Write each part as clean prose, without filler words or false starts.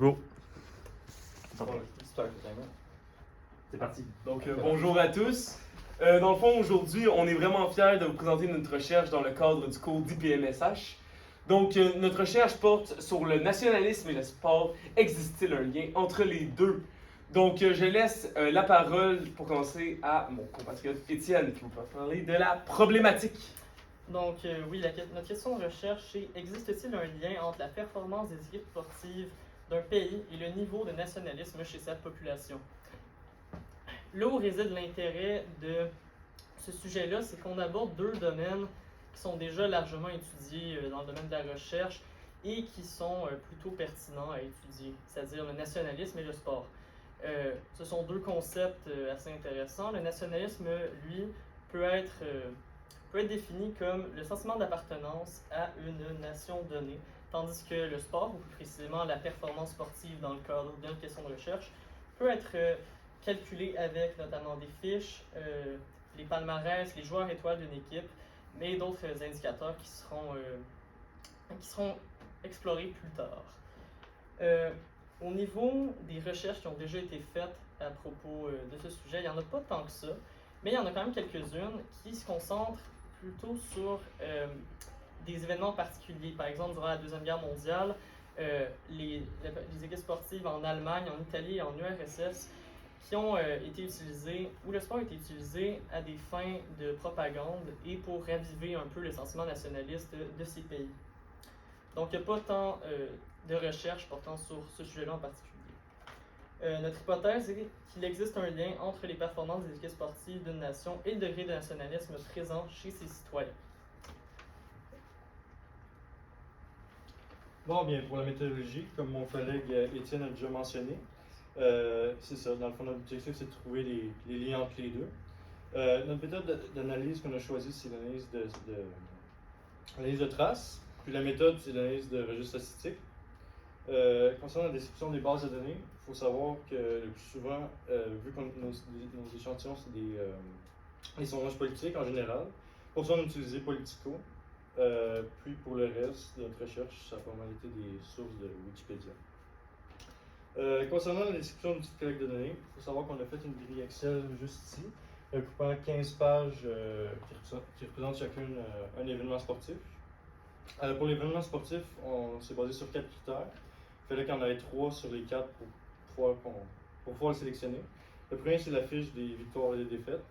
Go. C'est parti. Donc, bonjour à tous. Dans le fond, aujourd'hui, on est vraiment fiers de vous présenter notre recherche dans le cadre du cours d'IPMSH. Donc, notre recherche porte sur le nationalisme et le sport. Existe-t-il un lien entre les deux? Donc, je laisse la parole pour commencer à mon compatriote Étienne qui va parler de la problématique. Donc, oui, notre question de recherche, c'est existe-t-il un lien entre la performance des équipes sportives d'un pays et le niveau de nationalisme chez sa population? Là où réside l'intérêt de ce sujet-là, c'est qu'on aborde deux domaines qui sont déjà largement étudiés dans le domaine de la recherche et qui sont plutôt pertinents à étudier, c'est-à-dire le nationalisme et le sport. Ce sont deux concepts assez intéressants. Le nationalisme, lui, peut être défini comme le sentiment d'appartenance à une nation donnée, tandis que le sport, ou plus précisément la performance sportive dans le cadre d'une question de recherche, peut être calculé avec notamment des fiches, les palmarès, les joueurs étoiles d'une équipe, mais d'autres indicateurs qui seront explorés plus tard. Au niveau des recherches qui ont déjà été faites à propos de ce sujet, il n'y en a pas tant que ça, mais il y en a quand même quelques-unes qui se concentrent plutôt sur des événements particuliers. Par exemple, durant la Deuxième Guerre mondiale, les équipes sportives en Allemagne, en Italie et en URSS qui ont été utilisées, où le sport a été utilisé à des fins de propagande et pour raviver un peu le sentiment nationaliste de ces pays. Donc, il n'y a pas tant de recherches portant sur ce sujet-là en particulier. Notre hypothèse est qu'il existe un lien entre les performances des équipes sportives d'une nation et le degré de nationalisme présent chez ses citoyens. Bon, bien, pour la méthodologie, comme mon collègue Étienne a déjà mentionné, c'est ça. Dans le fond, notre objectif, c'est de trouver les liens entre les deux. Notre méthode d'analyse qu'on a choisie, c'est l'analyse de traces. Puis la méthode, c'est l'analyse de registres statistiques. Concernant la description des bases de données, il faut savoir que le plus souvent, vu que nos échantillons, c'est des sondages politiques en général, pour ça, on a utilisé Politico. Puis pour le reste de notre recherche, ça a pas mal été des sources de Wikipédia. Concernant la description du collecte de données, il faut savoir qu'on a fait une grille Excel juste ici, coupant 15 pages qui représentent chacune un événement sportif. Pour l'événement sportif, on s'est basé sur 4 critères. Il fallait qu'il y en ait 3 sur les 4 pour pouvoir le sélectionner. Le premier, c'est la fiche des victoires et des défaites,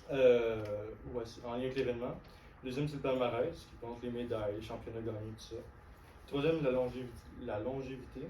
en lien avec l'événement. Le deuxième, c'est le palmarès, qui compte les médailles, les championnats gagnés, tout ça. Le troisième, la longévité.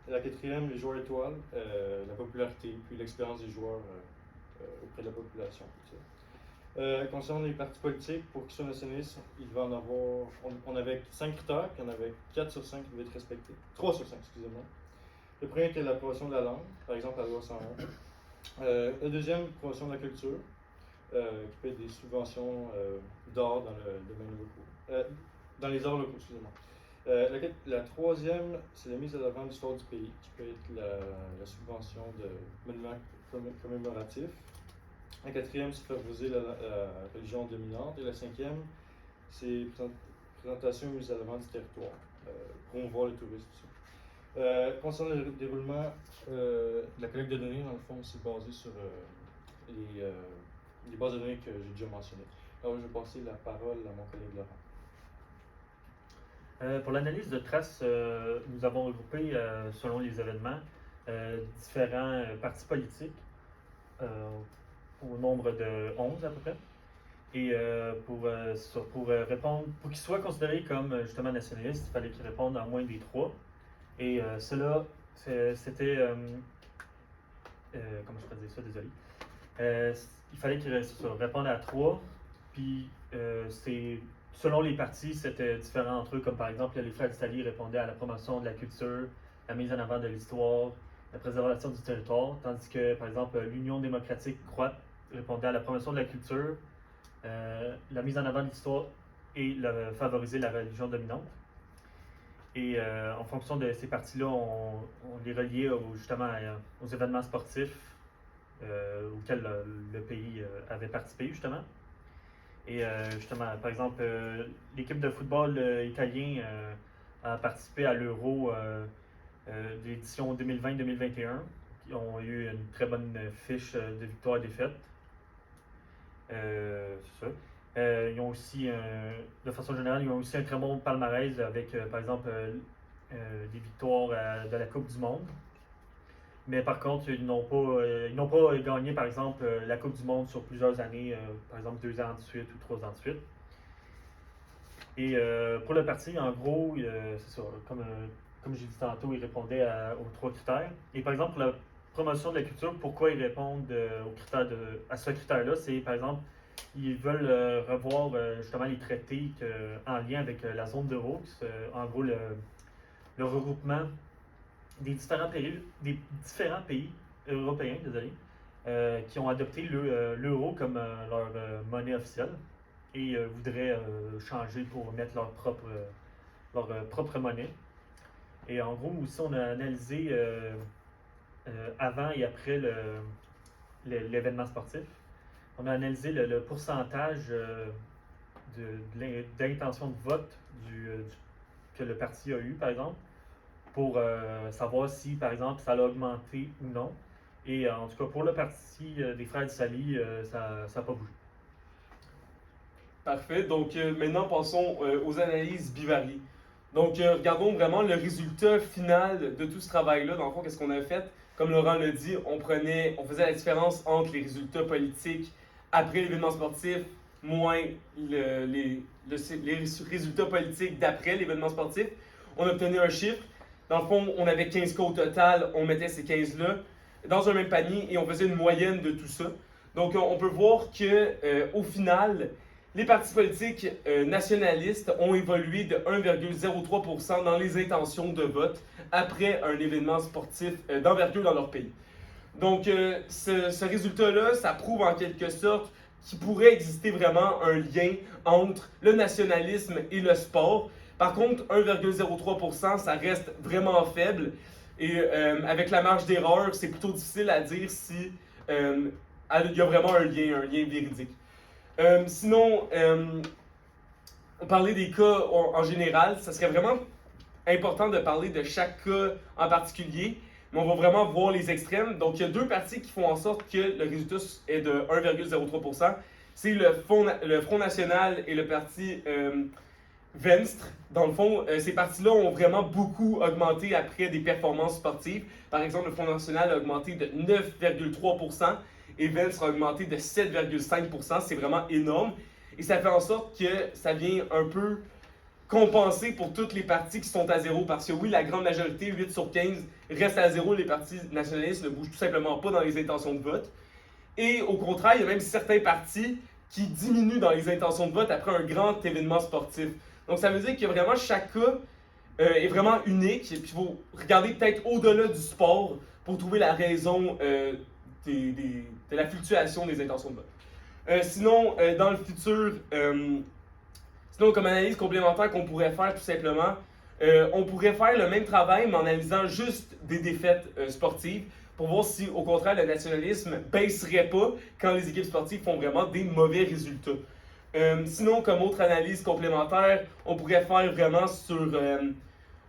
Et la quatrième, les joueurs étoiles, la popularité, puis l'expérience des joueurs auprès de la population. Tout ça. Concernant les partis politiques, pour qu'ils soient nationalistes, il va en avoir. On avait 5 critères, puis il y en avait 4 sur 5 qui devaient être respectés. 3 sur 5, excusez-moi. Le premier était l'approbation de la langue, par exemple la loi 101. Le deuxième, l'approbation de la culture. Qui peut être des subventions d'art dans le domaine local. Dans les arts locaux, excusez-moi. La troisième, c'est la mise à l'avant de l'histoire du pays, qui peut être la subvention de monuments commémoratifs. La quatrième, c'est favoriser la religion dominante. Et la cinquième, c'est présentation et mise à l'avant du territoire, promouvoir le tourisme. Concernant le déroulement, la collecte de données, dans le fond, c'est basé sur les bases de données que j'ai déjà mentionnées. Alors, je vais passer la parole à mon collègue Laurent. Pour l'analyse de traces, nous avons regroupé, selon les événements, différents partis politiques, au nombre de 11 à peu près. Et pour répondre, pour qu'ils soient considérés comme justement nationalistes, il fallait qu'ils répondent à moins des 3. Et cela, c'était. Comment je pourrais dire ça, désolé. Il fallait qu'ils répondent à 3. Puis selon les partis, c'était différent entre eux, comme par exemple, les frères d'Italie répondaient à la promotion de la culture, la mise en avant de l'histoire, la préservation du territoire, tandis que, par exemple, l'Union démocratique croate répondait à la promotion de la culture, la mise en avant de l'histoire et favoriser la religion dominante. Et en fonction de ces partis-là, on les reliait justement aux événements sportifs auxquels le pays avait participé, justement. Et justement, par exemple, l'équipe de football italien a participé à l'Euro l'édition 2020-2021, qui ont eu une très bonne fiche de victoires et défaites. C'est ça. Ils ont aussi, de façon générale, ils ont aussi un très bon palmarès avec, par exemple, des victoires de la Coupe du Monde. Mais par contre, ils n'ont pas gagné, par exemple, la Coupe du Monde sur plusieurs années, par exemple 2 ans de suite ou 3 ans de suite. Et pour le parti, en gros, c'est ça, comme j'ai dit tantôt, ils répondaient aux 3 critères. Et par exemple, pour la promotion de la culture, pourquoi ils répondent à ce critère-là, c'est par exemple, ils veulent revoir justement les traités en lien avec la zone d'euro, en gros le regroupement des différents pays européens, qui ont adopté l'euro comme leur monnaie officielle et voudraient changer pour mettre leur propre monnaie. Et en gros, aussi, on a analysé avant et après l'événement sportif. On a analysé le pourcentage d'intention de vote que le parti a eu, par exemple, pour savoir si, par exemple, ça a augmenté ou non. Et en tout cas, pour le parti des Frères du Sali, ça n'a pas bougé. Parfait. Donc maintenant, passons aux analyses bivariées. Donc, regardons vraiment le résultat final de tout ce travail-là. Dans le fond, qu'est-ce qu'on a fait? Comme Laurent l'a dit, on faisait la différence entre les résultats politiques après l'événement sportif, moins les résultats politiques d'après l'événement sportif. On obtenait un chiffre. Dans le fond, on avait 15 cas au total. On mettait ces 15-là dans un même panier et on faisait une moyenne de tout ça. Donc, on peut voir qu'au final, les partis politiques nationalistes ont évolué de 1,03% dans les intentions de vote après un événement sportif d'envergure dans leur pays. Donc, ce résultat-là, ça prouve en quelque sorte qu'il pourrait exister vraiment un lien entre le nationalisme et le sport. Par contre, 1,03%, ça reste vraiment faible. Et avec la marge d'erreur, c'est plutôt difficile à dire si il y a vraiment un lien véridique. Sinon, parler des cas en général, ça serait vraiment important de parler de chaque cas en particulier, mais on va vraiment voir les extrêmes. Donc, il y a 2 partis qui font en sorte que le résultat est de 1,03%. C'est le Front National et le parti Venstre. Dans le fond, ces partis-là ont vraiment beaucoup augmenté après des performances sportives. Par exemple, le Front National a augmenté de 9,3%. Et Venstre a augmenté de 7,5%. C'est vraiment énorme. Et ça fait en sorte que ça vient un peu compenser pour toutes les partis qui sont à zéro. Parce que oui, la grande majorité, 8 sur 15, restent à zéro. Les partis nationalistes ne bougent tout simplement pas dans les intentions de vote. Et au contraire, il y a même certains partis qui diminuent dans les intentions de vote après un grand événement sportif. Donc ça veut dire que vraiment chaque cas est vraiment unique. Et puis il faut regarder peut-être au-delà du sport pour trouver la raison de la fluctuation des intentions de vote. Sinon, dans le futur, comme analyse complémentaire qu'on pourrait faire tout simplement, on pourrait faire le même travail mais en analysant juste des défaites sportives pour voir si au contraire le nationalisme baisserait pas quand les équipes sportives font vraiment des mauvais résultats. Sinon, comme autre analyse complémentaire, on pourrait faire vraiment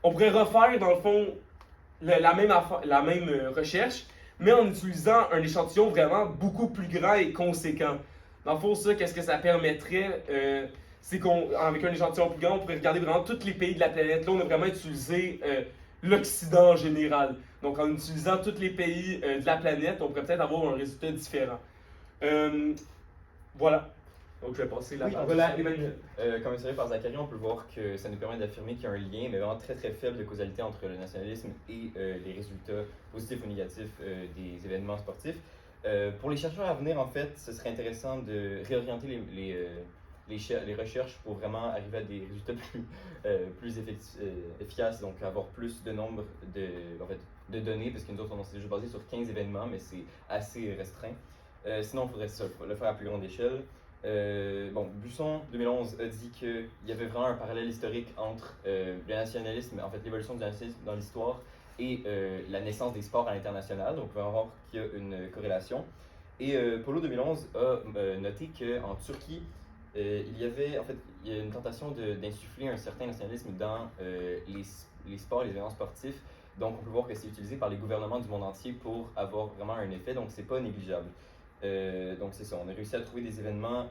on pourrait refaire dans le fond la même recherche, mais en utilisant un échantillon vraiment beaucoup plus grand et conséquent. Dans le fond, ça, qu'est-ce que ça permettrait? C'est qu'avec un échantillon plus grand, on pourrait regarder vraiment tous les pays de la planète. Là, on a vraiment utilisé l'Occident en général. Donc, en utilisant tous les pays de la planète, on pourrait peut-être avoir un résultat différent. Voilà. Donc, je vais passer la parole. Voilà, comme mentionné par Zachary, on peut voir que ça nous permet d'affirmer qu'il y a un lien, mais vraiment très très faible de causalité entre le nationalisme et les résultats positifs ou négatifs des événements sportifs. Pour les chercheurs à venir, en fait, ce serait intéressant de réorienter les recherches pour vraiment arriver à des résultats plus efficaces, donc avoir plus de nombre de données, parce que nous autres, on s'est juste basé sur 15 événements, mais c'est assez restreint. Sinon, il faudrait le faire à plus grande échelle. Buisson, 2011, a dit qu'il y avait vraiment un parallèle historique entre le nationalisme, en fait l'évolution du nationalisme dans l'histoire et la naissance des sports à l'international. Donc, on va voir qu'il y a une corrélation. Et Polo 2011 a noté qu'en Turquie, il y a une tentation d'insuffler un certain nationalisme dans les sports, les événements sportifs Donc, on peut voir que c'est utilisé par les gouvernements du monde entier pour avoir vraiment un effet, donc c'est pas négligeable. Donc, c'est ça, on a réussi à trouver des événements,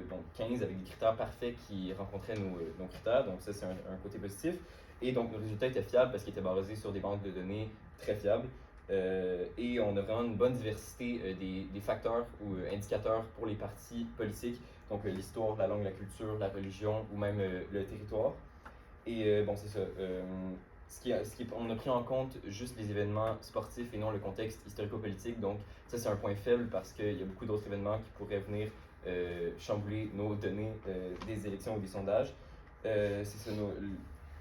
donc 15 avec des critères parfaits qui rencontraient nos critères, donc ça, c'est un côté positif. Et donc, nos résultats étaient fiables parce qu'ils étaient basés sur des banques de données très fiables. Et on a vraiment une bonne diversité des facteurs ou indicateurs pour les partis politiques, donc l'histoire, la langue, la culture, la religion ou même le territoire. Et bon, c'est ça. On a pris en compte juste les événements sportifs et non le contexte historico-politique. Donc, ça, c'est un point faible parce qu'il y a beaucoup d'autres événements qui pourraient venir chambouler nos données des élections ou des sondages. C'est ça,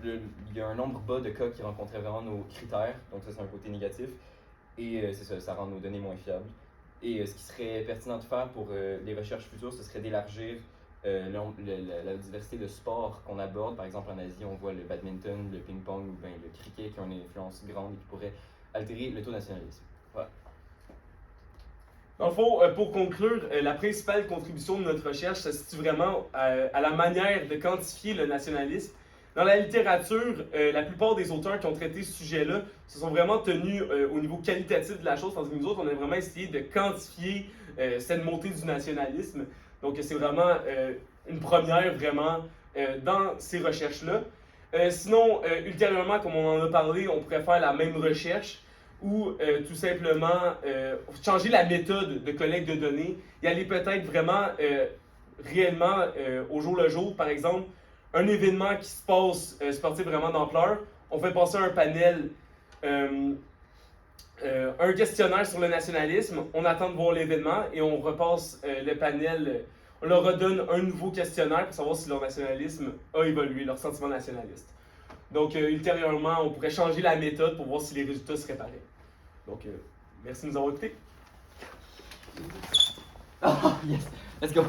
il y a un nombre bas de cas qui rencontraient vraiment nos critères. Donc, ça, c'est un côté négatif. Et c'est ça, ça rend nos données moins fiables. Et ce qui serait pertinent de faire pour les recherches futures, ce serait d'élargir la diversité de sports qu'on aborde. Par exemple, en Asie, on voit le badminton, le ping-pong ou bien le cricket qui ont une influence grande et qui pourraient altérer le taux de nationalisme. Voilà. Dans le fond, pour conclure, la principale contribution de notre recherche se situe vraiment à la manière de quantifier le nationalisme. Dans la littérature, la plupart des auteurs qui ont traité ce sujet-là se sont vraiment tenus au niveau qualitatif de la chose, tandis que nous autres, on a vraiment essayé de quantifier cette montée du nationalisme. Donc, c'est vraiment une première vraiment dans ces recherches-là. Sinon, ultérieurement, comme on en a parlé, on pourrait faire la même recherche ou tout simplement changer la méthode de collecte de données et aller peut-être vraiment réellement au jour le jour. Par exemple, un événement qui se passe sportif vraiment d'ampleur, on fait passer un panel, un questionnaire sur le nationalisme, on attend de voir l'événement et on repasse le panel, on leur redonne un nouveau questionnaire pour savoir si leur nationalisme a évolué, leur sentiment nationaliste. Donc, ultérieurement, on pourrait changer la méthode pour voir si les résultats seraient pareils. Donc, merci de nous avoir écoutés. Oh, yes! Let's go!